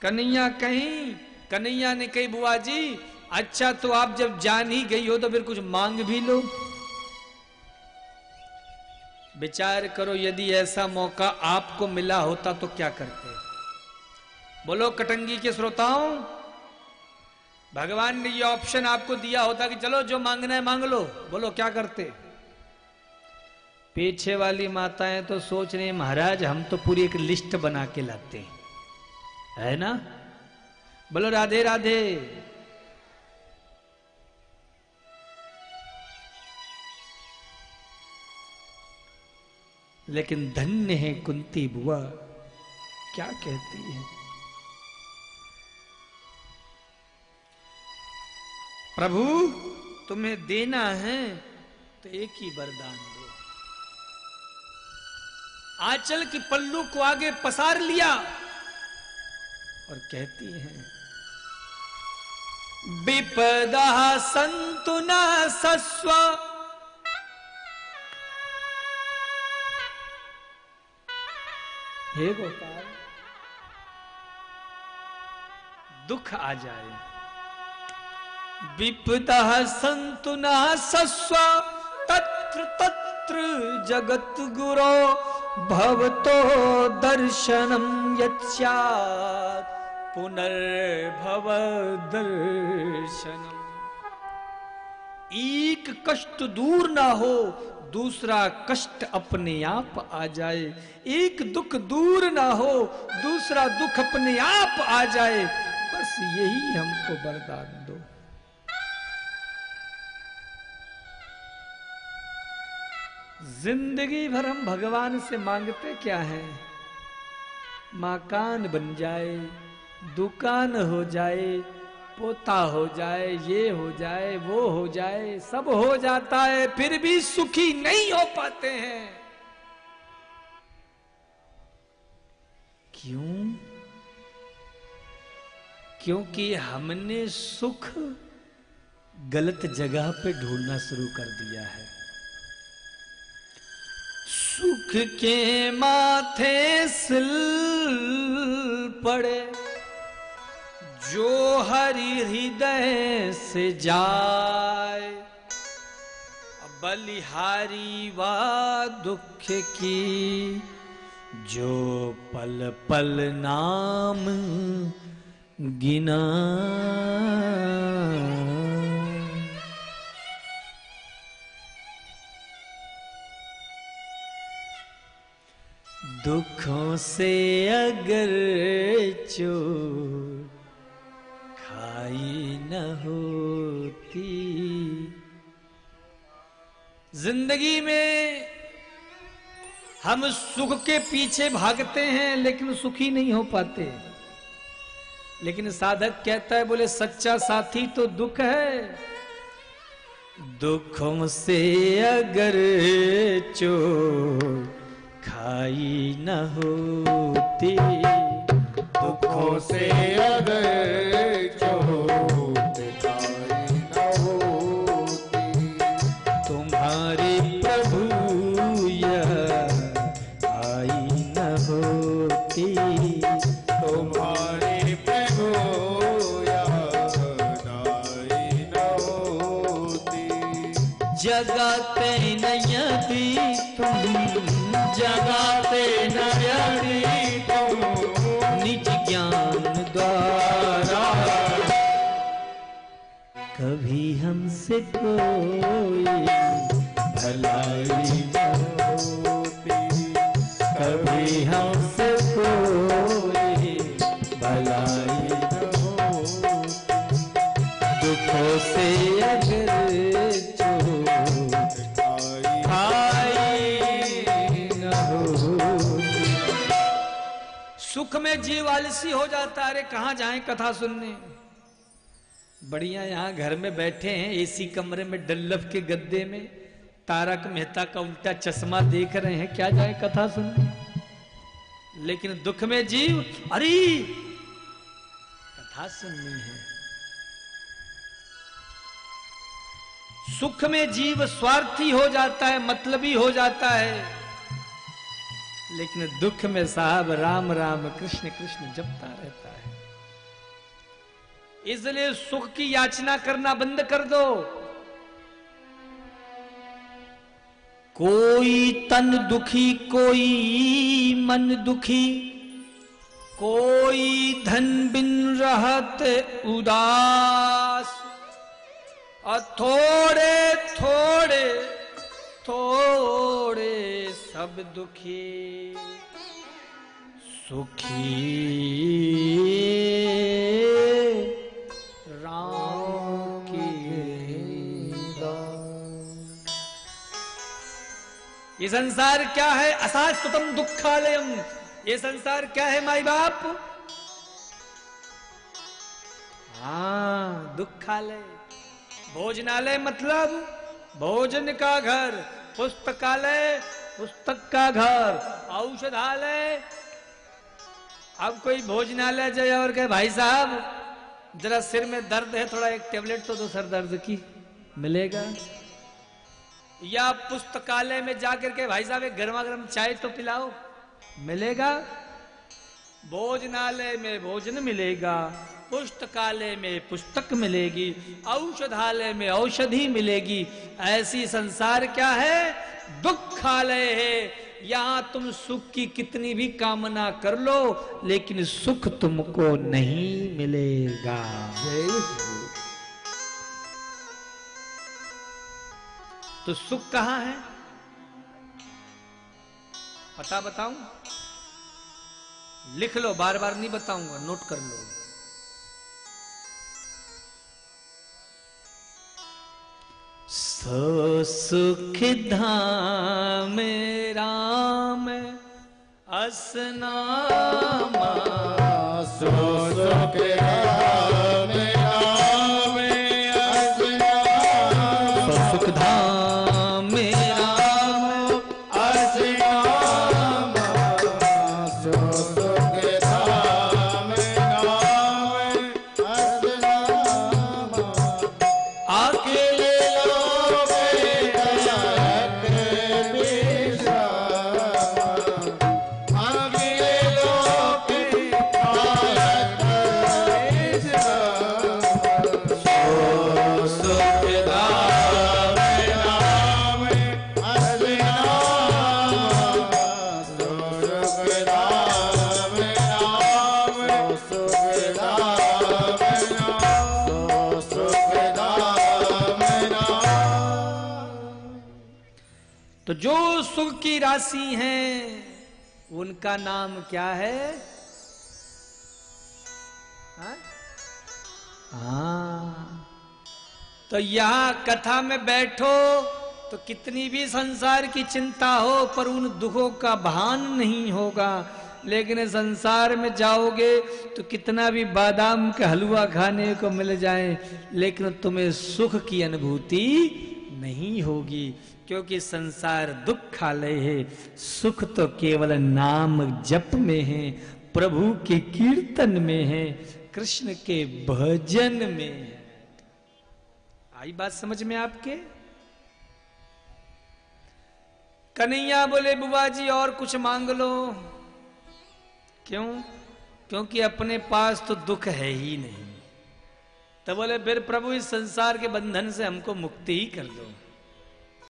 कन्हैया कहीं, कन्हैया ने कही बुआ जी अच्छा तो आप जब जान ही गई हो तो फिर कुछ मांग भी लो। विचार करो यदि ऐसा मौका आपको मिला होता तो क्या करते? बोलो कटंगी के श्रोताओं, भगवान ने ये ऑप्शन आपको दिया होता कि चलो जो मांगना है मांग लो, बोलो क्या करते? पीछे वाली माताएं तो सोच रही महाराज हम तो पूरी एक लिस्ट बना के लाते हैं, है ना? बोलो राधे राधे। लेकिन धन्य है कुंती बुआ, क्या कहती है? प्रभु तुम्हें देना है तो एक ही वरदान दो। आंचल की पल्लू को आगे पसार लिया और कहती हैं विपदा संतु न सस्व, हे गोपाल दुख आ जाए, विपदा संतु न सस्व तत्र तत्र जगत गुरो भवतो दर्शनम यत्स्यात् पुनर्भव दर्शनम। एक कष्ट दूर ना हो दूसरा कष्ट अपने आप आ जाए, एक दुख दूर ना हो दूसरा दुख अपने आप आ जाए, बस यही हमको वरदान दो। जिंदगी भर हम भगवान से मांगते क्या है? मकान बन जाए, दुकान हो जाए, पोता हो जाए, ये हो जाए, वो हो जाए, सब हो जाता है, फिर भी सुखी नहीं हो पाते हैं। क्यों? क्योंकि हमने सुख गलत जगह पे ढूंढना शुरू कर दिया है। सुख के माथे सिल पड़े जो हरि हृदय से जाए, बलिहारी वा दुख की जो पल पल नाम गिना। दुखों से अगर चोट खाई न होती, जिंदगी में हम सुख के पीछे भागते हैं लेकिन सुखी नहीं हो पाते। लेकिन साधक कहता है बोले सच्चा साथी तो दुख है। दुखों से अगर चोट खाई न होती, दुखों से अगर चोट खाई न होती, तुम्हारी प्रभु यह आई न होती, तुम्हारी प्रभु यह आई न होती। जगाते न यदि तुम, जगाते न यदि तुम निज ज्ञान द्वारा, कभी हमसे कोई भलाई न होती, कभी हमसे कोई भलाई न होती। दुखों से अगर चोट खाई न हो। सुख में जीव आलसी हो जाता है, अरे कहां जाएं कथा सुनने, बढ़िया यहां घर में बैठे हैं एसी कमरे में डल्लफ के गद्दे में, तारक मेहता का उल्टा चश्मा देख रहे हैं, क्या जाए कथा सुनने। लेकिन दुख में जीव अरे कथा सुननी है। सुख में जीव स्वार्थी हो जाता है, मतलबी हो जाता है। लेकिन दुख में साहब राम राम कृष्ण कृष्ण जपता रहता है। इसलिए सुख की याचना करना बंद कर दो। कोई तन दुखी, कोई मन दुखी, कोई धन बिन रहत उदास, और थोड़े थोड़े थोड़े सब दुखी, सुखी राम की दान। ये संसार क्या है? अशाश्वतम दुखालयम। ये संसार क्या है माई बाप? हाँ, दुखालय। भोजनालय मतलब भोजन का घर, पुस्तकालय पुस्तक का घर, औषधालय। अब कोई भोजनालय जाए और कहे भाई साहब जरा सिर में दर्द है, थोड़ा एक टेबलेट तो दो सर दर्द की, मिलेगा? या पुस्तकालय में जाकर के भाई साहब एक गर्मा गर्म चाय तो पिलाओ, मिलेगा? भोजनालय में भोजन मिलेगा, पुस्तकालय में पुस्तक मिलेगी, औषधालय में औषधि मिलेगी। ऐसी संसार क्या है? दुखालय है। यहां तुम सुख की कितनी भी कामना कर लो, लेकिन सुख तुमको नहीं मिलेगा। तो सुख कहां है? पता बताऊं? लिख लो, बार बार नहीं बताऊंगा, नोट कर लो। सो सुख धाम राम असनामा, सो सुख धाम राम असनामा, सो सुख धाम राम असनामा, सो सुख धाम राम असनामा, अकेले तो जो सुख की राशि हैं उनका नाम क्या है? हाँ, तो यहां कथा में बैठो तो कितनी भी संसार की चिंता हो पर उन दुखों का भान नहीं होगा। लेकिन संसार में जाओगे तो कितना भी बादाम का हलवा खाने को मिल जाए, लेकिन तुम्हें सुख की अनुभूति नहीं होगी, क्योंकि संसार दुखालय है। सुख तो केवल नाम जप में है, प्रभु के कीर्तन में है, कृष्ण के भजन में है। आई बात समझ में आपके? कन्हैया बोले बुआ जी और कुछ मांग लो। क्यों? क्योंकि अपने पास तो दुख है ही नहीं। तो बोले फिर प्रभु इस संसार के बंधन से हमको मुक्ति ही कर दो।